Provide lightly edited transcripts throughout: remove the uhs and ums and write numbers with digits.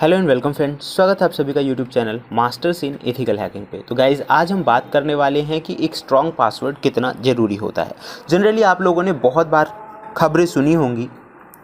Hello and welcome friends, स्वागत है आप सभी का YouTube channel masters in ethical hacking पे। तो गाइज़ आज हम बात करने वाले हैं कि एक स्ट्रॉन्ग पासवर्ड कितना ज़रूरी होता है। जनरली आप लोगों ने बहुत बार खबरें सुनी होंगी,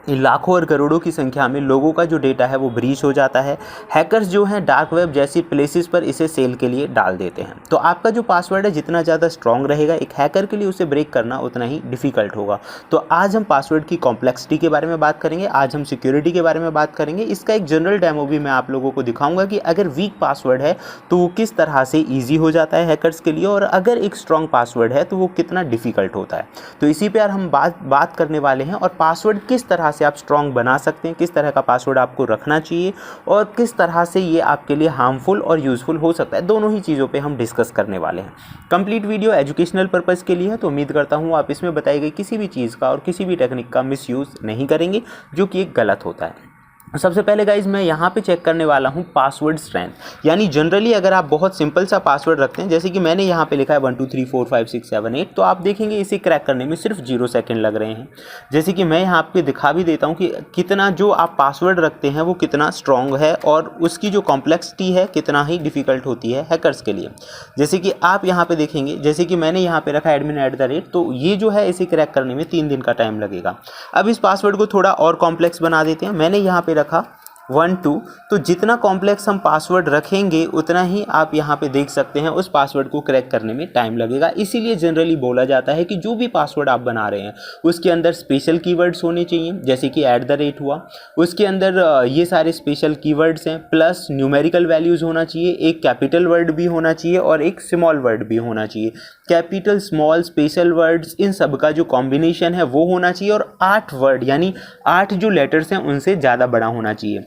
लाखों और करोड़ों की संख्या में लोगों का जो डेटा है वो ब्रीच हो जाता है। हैकर्स जो हैं डार्क वेब जैसी प्लेसेस पर इसे सेल के लिए डाल देते हैं। तो आपका जो पासवर्ड है जितना ज़्यादा स्ट्रॉन्ग रहेगा, एक हैकर के लिए उसे ब्रेक करना उतना ही डिफ़िकल्ट होगा। तो आज हम पासवर्ड की कॉम्प्लेक्सिटी के बारे में बात करेंगे, आज हम सिक्योरिटी के बारे में बात करेंगे। इसका एक जनरल डेमो भी मैं आप लोगों को दिखाऊंगा कि अगर वीक पासवर्ड है तो वो किस तरह से ईजी हो जाता है हैकर्स के लिए, और अगर एक स्ट्रॉन्ग पासवर्ड है तो वो कितना डिफ़िकल्ट होता है। तो इसी पर हम बात करने वाले हैं, और पासवर्ड किस तरह से आप स्ट्रॉन्ग बना सकते हैं, किस तरह का पासवर्ड आपको रखना चाहिए और किस तरह से ये आपके लिए हार्मफुल और यूज़फुल हो सकता है, दोनों ही चीज़ों पे हम डिस्कस करने वाले हैं। कंप्लीट वीडियो एजुकेशनल पर्पज़ के लिए है, तो उम्मीद करता हूँ आप इसमें बताई गई किसी भी चीज़ का और किसी भी टेक्निक का मिसयूज़ नहीं करेंगे, जो कि एक गलत होता है। सबसे पहले गाइज मैं यहाँ पे चेक करने वाला हूँ पासवर्ड स्ट्रेंथ। यानी जनरली अगर आप बहुत सिंपल सा पासवर्ड रखते हैं, जैसे कि मैंने यहाँ पे लिखा है 1 2 3 4 5 6 7 8, तो आप देखेंगे इसे क्रैक करने में सिर्फ 0 सेकंड लग रहे हैं। जैसे कि मैं यहाँ पे दिखा भी देता हूँ कि कितना जो आप पासवर्ड रखते हैं वो कितना स्ट्रॉन्ग है और उसकी जो कॉम्प्लेक्सिटी है कितना ही डिफ़िकल्ट होती है हैकर्स के लिए। जैसे कि आप यहाँ पे देखेंगे, जैसे कि मैंने यहाँ पे रखा admin@, तो ये जो है इसे क्रैक करने में 3 दिन का टाइम लगेगा। अब इस पासवर्ड को थोड़ा और कॉम्प्लेक्स बना देते हैं। मैंने यहाँ पे रखा 1 2, तो जितना कॉम्प्लेक्स हम पासवर्ड रखेंगे उतना ही आप यहाँ पे देख सकते हैं उस पासवर्ड को क्रैक करने में टाइम लगेगा। इसीलिए जनरली बोला जाता है कि जो भी पासवर्ड आप बना रहे हैं उसके अंदर स्पेशल कीवर्ड्स होने चाहिए, जैसे कि @ हुआ, उसके अंदर ये सारे स्पेशल कीवर्ड्स हैं, प्लस न्यूमेरिकल वैल्यूज़ होना चाहिए, एक कैपिटल वर्ड भी होना चाहिए और एक स्मॉल वर्ड भी होना चाहिए। कैपिटल, स्मॉल, स्पेशल वर्ड्स, इन सब का जो कॉम्बिनेशन है वो होना चाहिए, और 8 वर्ड यानी 8 जो लेटर्स हैं उनसे ज़्यादा बड़ा होना चाहिए।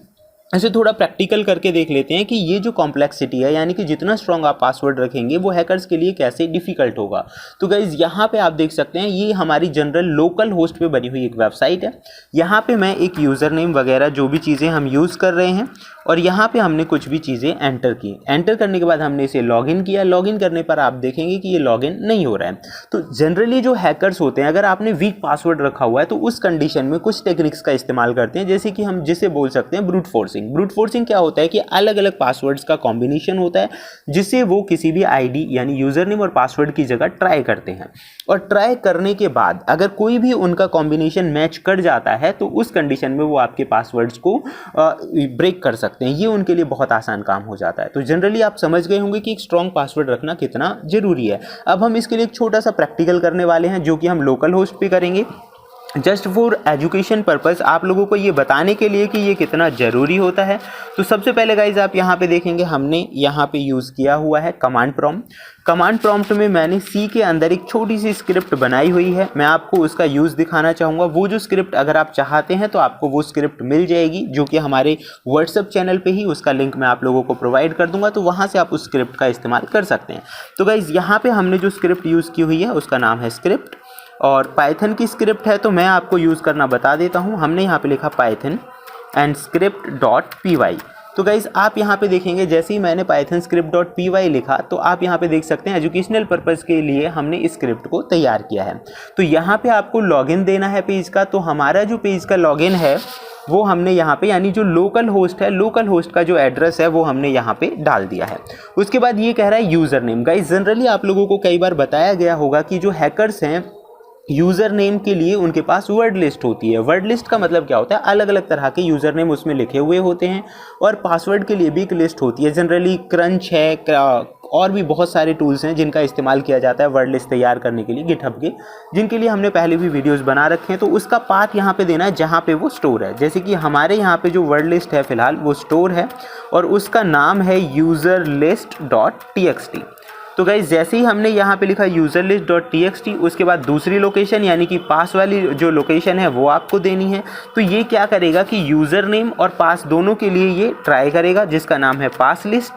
ऐसे थोड़ा प्रैक्टिकल करके देख लेते हैं कि ये जो कॉम्प्लेक्सिटी है, यानी कि जितना स्ट्रॉन्ग आप पासवर्ड रखेंगे वो हैकर्स के लिए कैसे डिफ़िकल्ट होगा। तो गाइज़ यहाँ पे आप देख सकते हैं ये हमारी जनरल लोकल होस्ट पे बनी हुई एक वेबसाइट है। यहाँ पे मैं एक यूज़र नेम वगैरह जो भी चीज़ें हम यूज़ कर रहे हैं, और यहाँ पे हमने कुछ भी चीज़ें एंटर की। एंटर करने के बाद हमने इसे लॉगिन किया। लॉगिन करने पर आप देखेंगे कि ये लॉगिन नहीं हो रहा है। तो जनरली जो हैकर्स होते हैं, अगर आपने वीक पासवर्ड रखा हुआ है तो उस कंडीशन में कुछ टेक्निक्स का इस्तेमाल करते हैं, जैसे कि हम जिसे बोल सकते हैं ब्रूट फोर्सिंग। ब्रूट फोर्सिंग क्या होता है कि अलग अलग पासवर्ड्स का कॉम्बिनेशन होता है, जिससे वो किसी भी आईडी यानी यूज़र नेम और पासवर्ड की जगह ट्राई करते हैं, और ट्राई करने के बाद अगर कोई भी उनका कॉम्बिनेशन मैच कर जाता है तो उस कंडीशन में वो आपके पासवर्ड्स को ब्रेक कर सकते हैं। ये उनके लिए बहुत आसान काम हो जाता है। तो जनरली आप समझ गए होंगे कि एक स्ट्रॉन्ग पासवर्ड रखना कितना जरूरी है। अब हम इसके लिए एक छोटा सा प्रैक्टिकल करने वाले हैं, जो कि हम लोकल होस्ट पे करेंगे, जस्ट फॉर एजुकेशन पर्पस, आप लोगों को ये बताने के लिए कि ये कितना ज़रूरी होता है। तो सबसे पहले गाइज आप यहाँ पे देखेंगे हमने यहाँ पे यूज़ किया हुआ है कमांड प्रॉम्प्ट। कमांड प्रॉम्प्ट में मैंने सी के अंदर एक छोटी सी स्क्रिप्ट बनाई हुई है। मैं आपको उसका यूज़ दिखाना चाहूँगा। वो जो स्क्रिप्ट अगर आप चाहते हैं तो आपको वो स्क्रिप्ट मिल जाएगी, जो कि हमारे व्हाट्सएप चैनल पे ही उसका लिंक मैं आप लोगों को प्रोवाइड कर दूंगा, तो वहाँ से आप उस स्क्रिप्ट का इस्तेमाल कर सकते हैं। तो गाइज़ यहाँ पर हमने जो स्क्रिप्ट यूज़ की हुई है उसका नाम है स्क्रिप्ट, और पाइथन की स्क्रिप्ट है, तो मैं आपको यूज़ करना बता देता हूँ। हमने यहाँ पे लिखा पाइथन एंड script.py। तो गाइज़ आप यहाँ पे देखेंगे, जैसे ही मैंने पाइथन script.py लिखा तो आप यहाँ पे देख सकते हैं एजुकेशनल पर्पज़ के लिए हमने इस स्क्रिप्ट को तैयार किया है। तो यहाँ पे आपको लॉगिन देना है पेज का। तो हमारा जो पेज का लॉगिन है वो हमने यहाँ पे, यानी जो लोकल होस्ट है, लोकल होस्ट का जो एड्रेस है वो हमने यहाँ पे डाल दिया है। उसके बाद ये कह रहा है यूज़र नेम। गाइज़ जनरली आप लोगों को कई बार बताया गया होगा कि जो हैकर्स हैं यूज़र नेम के लिए उनके पास वर्ड लिस्ट होती है। वर्ड लिस्ट का मतलब क्या होता है, अलग अलग तरह के यूज़र नेम उसमें लिखे हुए होते हैं, और पासवर्ड के लिए भी एक लिस्ट होती है। जनरली क्रंच है, और भी बहुत सारे टूल्स हैं जिनका इस्तेमाल किया जाता है वर्ड लिस्ट तैयार करने के लिए, गिटहब के, जिनके लिए हमने पहले भी वीडियोस बना रखे हैं। तो उसका पाथ यहाँ पे देना है जहाँ पे वो स्टोर है। जैसे कि हमारे यहाँ पे जो वर्ड लिस्ट है फ़िलहाल वो स्टोर है, और उसका नाम है userlist.txt। तो गाइज जैसे ही हमने यहाँ पे लिखा userlist.txt, उसके बाद दूसरी लोकेशन यानी कि पास वाली जो लोकेशन है वो आपको देनी है। तो ये क्या करेगा कि यूज़र नेम और पास दोनों के लिए ये ट्राई करेगा, जिसका नाम है पास लिस्ट।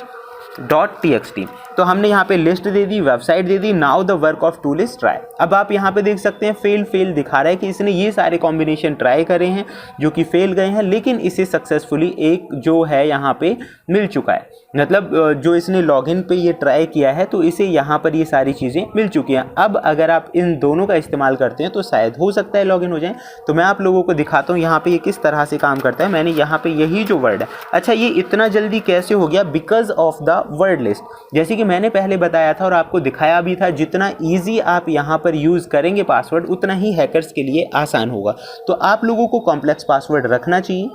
.txt। तो हमने यहाँ पे list they the, website they the, now the work of tool is try. अब आप यहाँ पे देख सकते हैं फेल दिखा रहा है कि इसने ये सारे कॉम्बिनेशन ट्राई करे हैं जो कि फेल गए हैं, लेकिन इसे सक्सेसफुली एक जो है यहाँ पे मिल चुका है। मतलब जो इसने लॉगिन पे ये ट्राई किया है तो इसे यहाँ पर ये सारी चीज़ें मिल चुकी हैं। अब अगर आप इन दोनों का इस्तेमाल करते हैं तो शायद हो सकता है लॉगिन हो जाए। तो मैं आप लोगों को दिखाता हूँ यहाँ पे ये किस तरह से काम करता है। मैंने यहाँ पे यही जो वर्ड है, अच्छा ये इतना जल्दी कैसे हो गया? Because of the word list. जैसे कि मैंने पहले बताया था और आपको दिखाया भी था, जितना ईजी आप यहाँ पर यूज़ करेंगे पासवर्ड उतना ही हैकर्स के लिए आसान होगा। तो आप लोगों को कॉम्प्लेक्स पासवर्ड रखना चाहिए,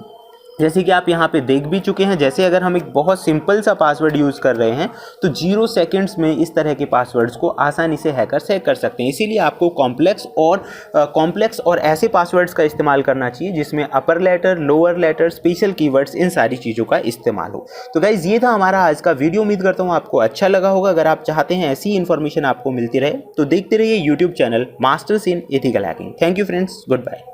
जैसे कि आप यहाँ पे देख भी चुके हैं। जैसे अगर हम एक बहुत सिंपल सा पासवर्ड यूज़ कर रहे हैं तो 0 सेकंड्स में इस तरह के पासवर्ड्स को आसानी से हैकर्स हैक कर सकते हैं। इसीलिए आपको कॉम्प्लेक्स और ऐसे पासवर्ड्स का इस्तेमाल करना चाहिए जिसमें upper letter, lower letter, special keywords, इन सारी चीज़ों का इस्तेमाल हो। तो गाइज़ ये था हमारा आज का वीडियो। उम्मीद करता हूँ आपको अच्छा लगा होगा। अगर आप चाहते हैं ऐसी इन्फॉर्मेशन आपको मिलती रहे तो देखते रहिए YouTube channel masters in ethical hacking. Thank you friends, good bye.